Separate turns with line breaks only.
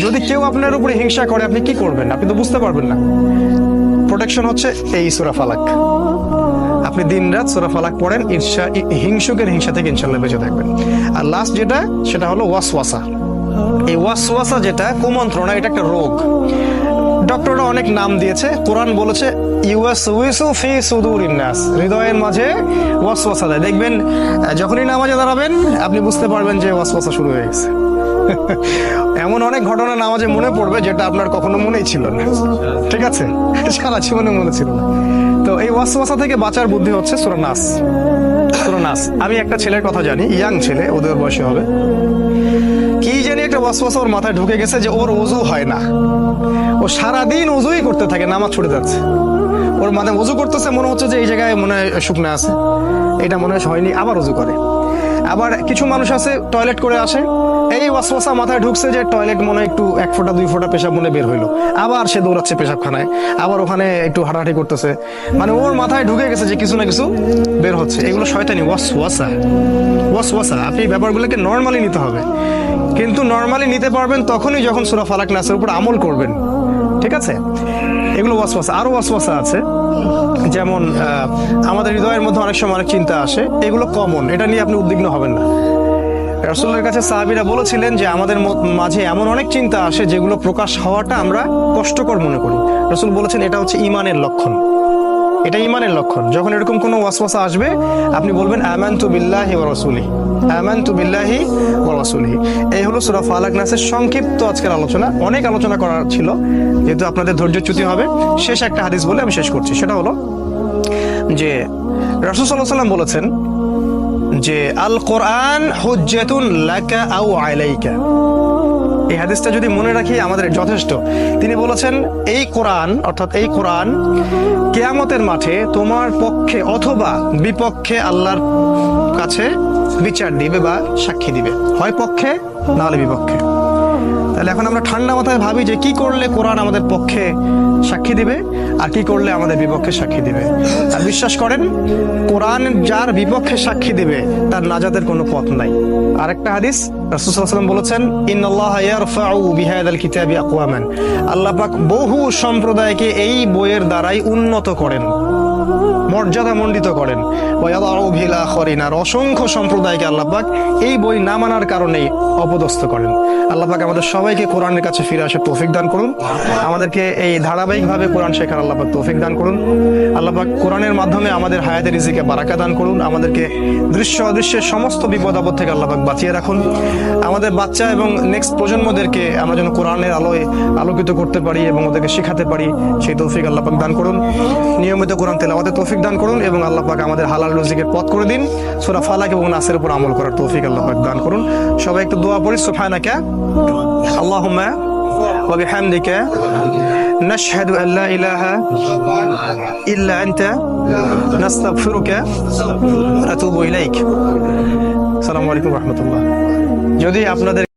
যদি কেউ আপনার উপরে হিংসা করে আপনি কি করবেন? আপনি তো বুঝতে পারবেন না। প্রোটেকশন হচ্ছে এই সূরা ফালাক। আপনি দিনরাত সূরা ফালাক পড়েন, হিংসুকের হিংসা থেকে ইনশাআল্লাহ বেঁচে থাকবেন। আর লাস্ট যেটা, সেটা হলো ওয়াসওয়াসা। এই ওয়াসওয়াসা যেটা কুমন্ত্রণা, এটা একটা রোগ। ডক্টররা অনেক নাম দিয়েছে। কোরআন বলেছে ইউওয়াসউইসু ফি সুদুরিন নাস, হৃদয়ের মাঝে ওয়াসওয়াসা দেয়। দেখবেন যখনই নামাজে দাঁড়াবেন আপনি বুঝতে পারবেন যে ওয়াসওয়াসা শুরু হয়ে গেছে। এমন অনেক ঘটনা নামাজে মনে পড়বে যেটা আপনার কখনো মনেই ছিল না, ঠিক আছে, সারা জীবনে মনে ছিল না। তো এই ওয়াসওয়াসা থেকে বাঁচার বুদ্ধি হচ্ছে সূরা নাস। সূরা নাস। আমি একটা ছেলের কথা জানি, ইয়াং ছেলে, ওদের বয়সী হবে, কি জানি একটা ওয়াসওয়াসা ওর মাথায় ঢুকে গেছে যে ওর ওযু হয় না। ও সারাদিন ওযুই করতে থাকে, নামাজ ছুটে যাচ্ছে। ওর মানে ওযু করতেছে, মনে হচ্ছে যে এই জায়গায় মনে হয় শুকনা আছে, এটা মনে হয় হয়নি, আবার ওযু করে। আবার কিছু মানুষ আছে টয়লেট করে আসে, এই ওয়াসওয়াসা মাথায় ঢুকছে যে টয়লেট মনে একটু 1 ফোঁটা 2 ফোঁটা পেশাব মনে বের হইলো, আবার সে দৌড়াচ্ছে পেশাবখানায়, আবার ওখানে একটু হাঁটাহাঁটি করতেছে। মানে ওর মাথায় ঢুকে গেছে যে কিছু না কিছু বের হচ্ছে। এগুলো শয়তানি ওয়াসওয়াসা। ওয়াসওয়াসা। আপনি ব্যাপারগুলোকে নর্মালি নিতে হবে, কিন্তু নর্মালি নিতে পারবেন তখনই যখন সূরা ফালাক নাসের উপর আমল করবেন, ঠিক আছে? এগুলো ওয়াসওয়াসা। আরো ওয়াসওয়াসা আছে, যেমন আমাদের হৃদয়ের মধ্যে অনেক সময় অনেক চিন্তা আসে, এগুলো কমন, এটা নিয়ে আপনি উদ্বিগ্ন হবেন না। রাসূলের কাছে সাহাবীরা বলেছিলেন যে আমাদের মাঝে এমন অনেক চিন্তা আসে যেগুলো প্রকাশ হওয়াটা আমরা কষ্টকর মনে করি। রাসূল বলেছেন এটা হচ্ছে ঈমানের লক্ষণ, এটা ঈমানের লক্ষণ। যখন এরকম কোনো ওয়াসওয়াসা আসবে আপনি বলবেন আমানতু বিল্লাহি ওয়া রাসূলিহি, আমানতু বিল্লাহি ওয়া রাসূলিহি। এই হলো সূরা ফালাক নাসের সংক্ষিপ্ত আজকের আলোচনা। অনেক আলোচনা করার ছিল, যেহেতু আপনাদের ধৈর্যচ্যুতি হবে, শেষ একটা হাদিস বলে আমি শেষ করছি। সেটা হলো যে রাসূল সাল্লাল্লাহু আলাইহি ওয়াসাল্লাম বলেছেন যে আল কোরআন হুজ্জাতুন লাকা আও আলাইকা। এই হাদিসটা যদি মনে রাখি আমাদের যথেষ্ট। তিনি বলেছেন এই কোরআন, অর্থাৎ এই কোরআন কিয়ামতের মাঠে তোমার পক্ষে অথবা বিপক্ষে আল্লাহর কাছে বিচার দিবে বা সাক্ষী দিবে, হয় পক্ষে না হলে বিপক্ষে। তাহলে এখন আমরা ঠান্ডা মাথায় ভাবি যে কি করলে কোরআন আমাদের পক্ষে সাক্ষী দিবে আর কি করলে আমাদের বিপক্ষে সাক্ষী দিবে। আর বিশ্বাস করেন, কোরআন যার বিপক্ষে সাক্ষী দিবে তার নাজাতের কোনো পথ নাই। আরেকটা হাদিস রাসূল সাল্লাল্লাহু আলাইহি ওয়াসাল্লাম বলেছেন ইন্নাল্লাহা ইয়ারফাউ বিহাদাল কিতাবি আকওয়ামান, আল্লাহ পাক বহু সম্প্রদায়কে এই বইয়ের দ্বারাই উন্নত করেন, মর্যাদা মণ্ডিত করেন। ওয়ায়াদাউ বিল আখিরিন, আর অসংখ্য সম্প্রদায়কে আল্লাহ পাক এই বই না মানার কারণেই অপদস্থ করেন। আল্লাহ পাক আমাদের সবাইকে কোরআনের কাছে ফিরে আসার তৌফিক দান করুন। আমাদেরকে এই ধারাবাহিকভাবে কোরআন শেখার আল্লাহ পাক তৌফিক দান করুন। আল্লাহ পাক কোরআনের মাধ্যমে আমাদের হায়াতের রিজিকে বারাকা দান করুন। আমাদেরকে দৃশ্য অদৃশ্যের সমস্ত বিপদ আপদ থেকে আল্লাহ পাক বাঁচিয়ে রাখুন। আমাদের বাচ্চা এবং নেক্সট প্রজন্মদেরকে আমরা যেন কোরআনের আলোয় আলোকিত করতে পারি এবং ওদেরকে শেখাতে পারি, সেই তৌফিক আল্লাহ পাক দান করুন। নিয়মিত কোরআন তেলাওয়াতের তৌফিক দান করুন এবং আল্লাহ পাক আমাদের হালাল রুজিকের পথ করে দিন। সূরা ফালাক এবং নাসের উপর আমল করার তৌফিক আল্লাহ পাক দান করুন। সবাই একটু দোয়া পড়ি। সুবহানাকা আল্লাহুম্মা ওয়া বিহামদিকা নাশহাদু আন লা ইলাহা ইল্লা আনতা নাস্তাগফিরুকা ওয়া নাতুবু ইলাইক। আসসালামু আলাইকুম ওয়া রাহমাতুল্লাহ। যদি আপনাদের